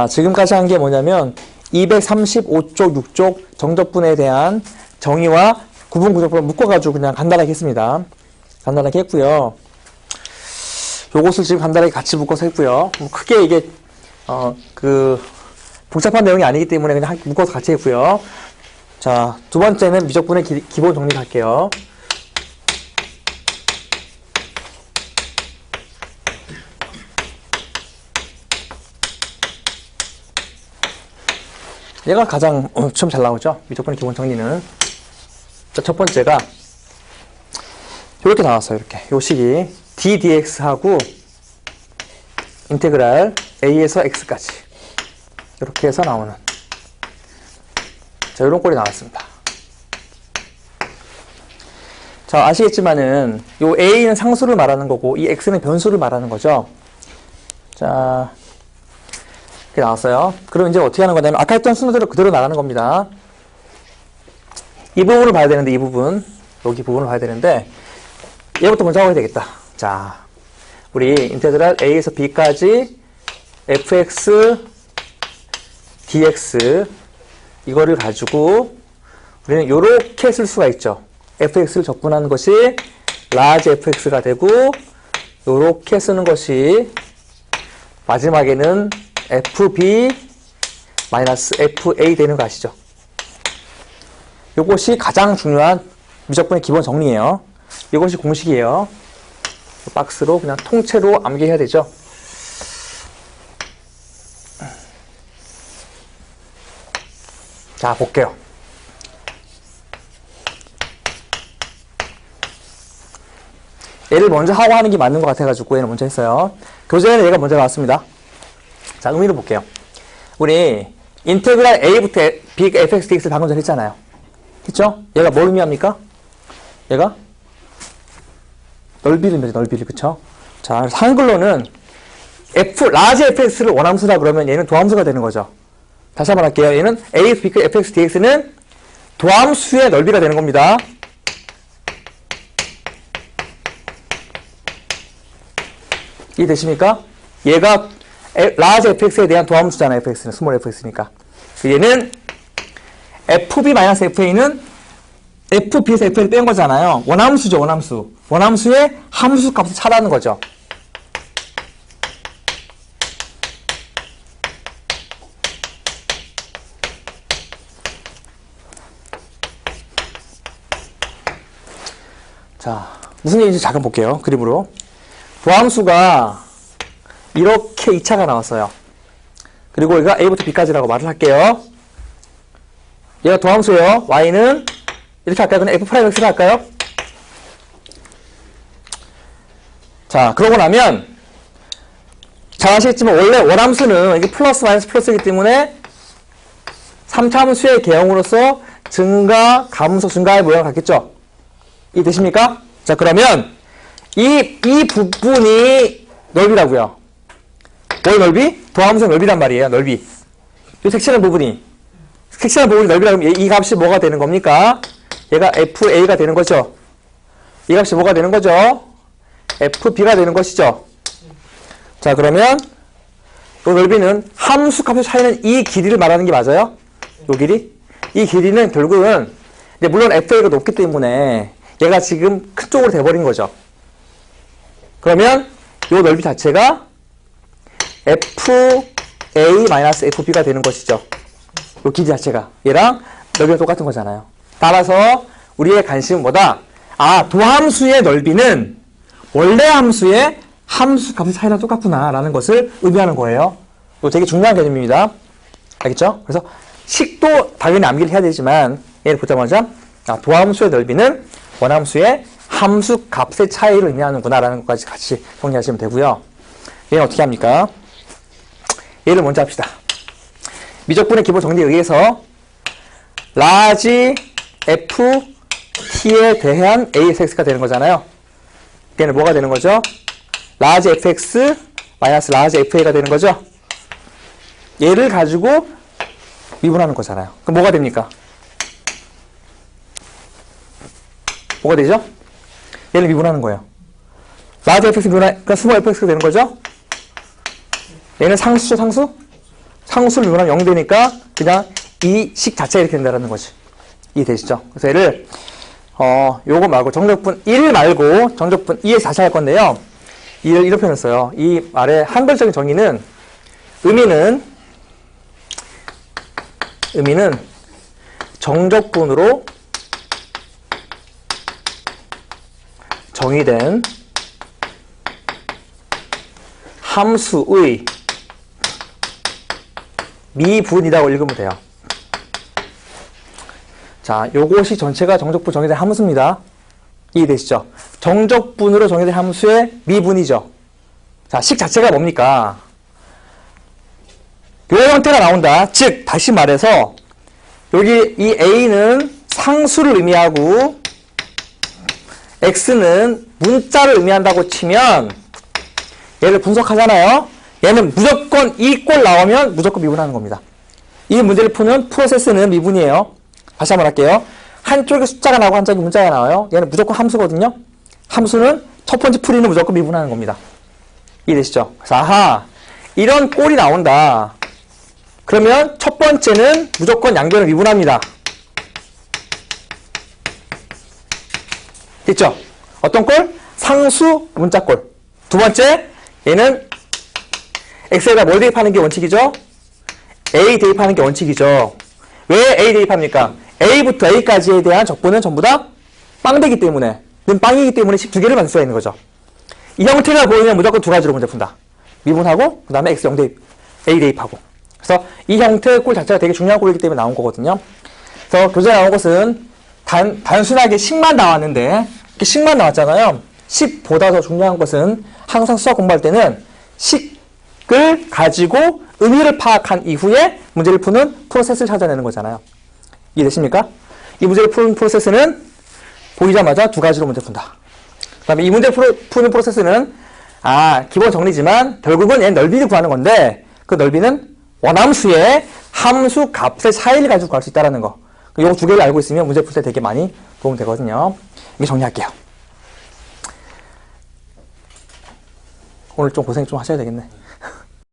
지금까지 한 게 뭐냐면 235쪽, 6쪽 정적분에 대한 정의와 구분 구조법을 묶어가지고 그냥 간단하게 했습니다. 간단하게 했고요. 요것을 지금 간단하게 같이 묶어서 했고요. 뭐 크게 이게 복잡한 내용이 아니기 때문에 그냥 묶어서 같이 했고요. 자, 두 번째는 미적분의 기본 정리 갈게요. 얘가 가장 처음 잘 나오죠. 미적분의 기본 정리는. 자, 첫 번째가 이렇게 나왔어요. 이렇게 요 식이 ddx하고 인테그랄 a에서 x까지 이렇게 해서 나오는, 자, 이런 꼴이 나왔습니다. 자, 아시겠지만은 요 a는 상수를 말하는 거고 이 x는 변수를 말하는 거죠. 자, 이렇게 나왔어요. 그럼 이제 어떻게 하는 거냐면 아까 했던 순서대로 그대로 나가는 겁니다. 이 부분을 봐야 되는데, 이 부분, 여기 부분을 봐야 되는데 얘부터 먼저 하고 해야 되겠다. 자, 우리 인테그랄 a에서 b까지 fx dx 이거를 가지고 우리는 이렇게 쓸 수가 있죠. fx를 적분하는 것이 large fx가 되고 이렇게 쓰는 것이 마지막에는 fb fa 되는 거 아시죠? 이것이 가장 중요한 미적분의 기본 정리예요. 이것이 공식이에요. 박스로 그냥 통째로 암기해야 되죠. 자, 볼게요. 얘를 먼저 하고 하는 게 맞는 것 같아가지고 얘는 먼저 했어요. 교재에는 얘가 먼저 나왔습니다. 자, 의미를 볼게요. 우리 인테그랄 a부터 b fx dx를 방금 전에 했잖아요. 했죠? 얘가 뭘 의미합니까? 얘가 넓이를 의미하죠. 넓이를. 그쵸? 자, 그래서 한글로는 large fx를 원함수라 그러면 얘는 도함수가 되는 거죠. 다시 한번 할게요. 얘는 a, b, fx, dx는 도함수의 넓이가 되는 겁니다. 이해되십니까? 얘가 large fx에 대한 도함수잖아요. fx는 small fx니까. 얘는 fb-fa는 fb에서 f를 뺀 거잖아요. 원함수죠. 원함수. 원함수의 함수 값을 차라는 거죠. 자, 무슨 얘기인지 잠깐 볼게요. 그림으로. 도함수가 이렇게 2차가 나왔어요. 그리고 얘가 a부터 b까지라고 말을 할게요. 얘가 도함수예요. y는 이렇게 할까요? 그냥 f'x를 할까요? 자, 그러고 나면 잘 아시겠지만 원래 원함수는 이게 플러스 마이너스 플러스이기 때문에 3차 함수의 개형으로서 증가, 감소, 증가의 모양을 갖겠죠? 이해되십니까? 자, 그러면 이 부분이 넓이라고요. 뭘 넓이? 도함수의 넓이란 말이에요. 넓이. 이 색칠한 부분이 넓이라 그러면 이 값이 뭐가 되는 겁니까? 얘가 fa가 되는 거죠. 이 값이 뭐가 되는 거죠? fb가 되는 것이죠. 자, 그러면 이 넓이는 함수 값의 차이는 이 길이를 말하는 게 맞아요? 이 길이? 이 길이는 결국은 물론 fa가 높기 때문에 얘가 지금 큰 쪽으로 돼버린 거죠. 그러면 이 넓이 자체가 fa-fb가 되는 것이죠. 이 길이 자체가 얘랑 넓이가 똑같은 거잖아요. 따라서 우리의 관심은 뭐다? 아, 도함수의 넓이는 원래 함수의 함수 값의 차이랑 똑같구나 라는 것을 의미하는 거예요. 이거 되게 중요한 개념입니다. 알겠죠? 그래서 식도 당연히 암기를 해야 되지만 얘를 보자마자 도함수의 넓이는 원함수의 함수 값의 차이를 의미하는구나 라는 것까지 같이 정리하시면 되고요. 얘는 어떻게 합니까? 얘를 먼저 합시다. 미적분의 기본 정리에 의해서 large ft에 대한 ax가 되는 거잖아요. 얘는 뭐가 되는 거죠? large fx 마이너스 large fa가 되는 거죠. 얘를 가지고 미분하는 거잖아요. 그럼 뭐가 됩니까? 뭐가 되죠? 얘를 미분하는 거예요. large fx 미분하니까 small fx가 되는 거죠. 얘는 상수죠, 상수? 상수를 미분하면 0 되니까 그냥 이 식 자체가 이렇게 된다는 거지. 이해되시죠? 그래서 얘를 요거 말고 정적분 1 말고 정적분 2에 다시 할 건데요. 이렇게 표현했어요. 이 말의 한글적인 정의는 의미는 정적분으로 정의된 함수의 미분이라고 읽으면 돼요. 자, 요것이 전체가 정적분 정의된 함수입니다. 이해되시죠? 정적분으로 정의된 함수의 미분이죠. 자, 식 자체가 뭡니까? 요 형태가 나온다. 즉, 다시 말해서 여기 이 A는 상수를 의미하고 X는 문자를 의미한다고 치면 얘를 분석하잖아요. 얘는 무조건 이 꼴 나오면 무조건 미분하는 겁니다. 이 문제를 푸는 프로세스는 미분이에요. 다시 한번 할게요. 한쪽에 숫자가 나오고 한쪽에 문자가 나와요. 얘는 무조건 함수거든요. 함수는 첫 번째 풀이는 무조건 미분하는 겁니다. 이해되시죠? 그래서 아하, 이런 꼴이 나온다. 그러면 첫 번째는 무조건 양변을 미분합니다. 됐죠? 어떤 꼴? 상수 문자 꼴. 두 번째, 얘는 x에다 뭘 대입하는 게 원칙이죠? a 대입하는 게 원칙이죠. 왜 a 대입합니까? a부터 a까지에 대한 적분은 전부 다 빵되기 때문에, 는 빵이기 때문에 식 두 개를 만들 수가 있는 거죠. 이 형태가 보이면 무조건 두 가지로 문제 푼다. 미분하고 그 다음에 x 0 대입, a 대입하고. 그래서 이 형태의 꼴 자체가 되게 중요한 꼴이기 때문에 나온 거거든요. 그래서 교재에 나온 것은 단순하게 식만 나왔는데, 이렇게 식만 나왔잖아요. 식보다 더 중요한 것은 항상 수학 공부할 때는 식을 가지고 의미를 파악한 이후에 문제를 푸는 프로세스를 찾아내는 거잖아요. 이해되십니까? 이 문제를 푸는 프로세스는 보이자마자 두 가지로 문제 푼다. 그 다음에 이 문제 푸는 프로세스는 기본 정리지만 결국은 얘 넓이를 구하는 건데 그 넓이는 원함수의 함수 값의 차이를 가지고 구할 수 있다는 거. 이거 두 개를 알고 있으면 문제 풀 때 되게 많이 도움 되거든요. 이게 정리할게요. 오늘 좀 고생 좀 하셔야 되겠네.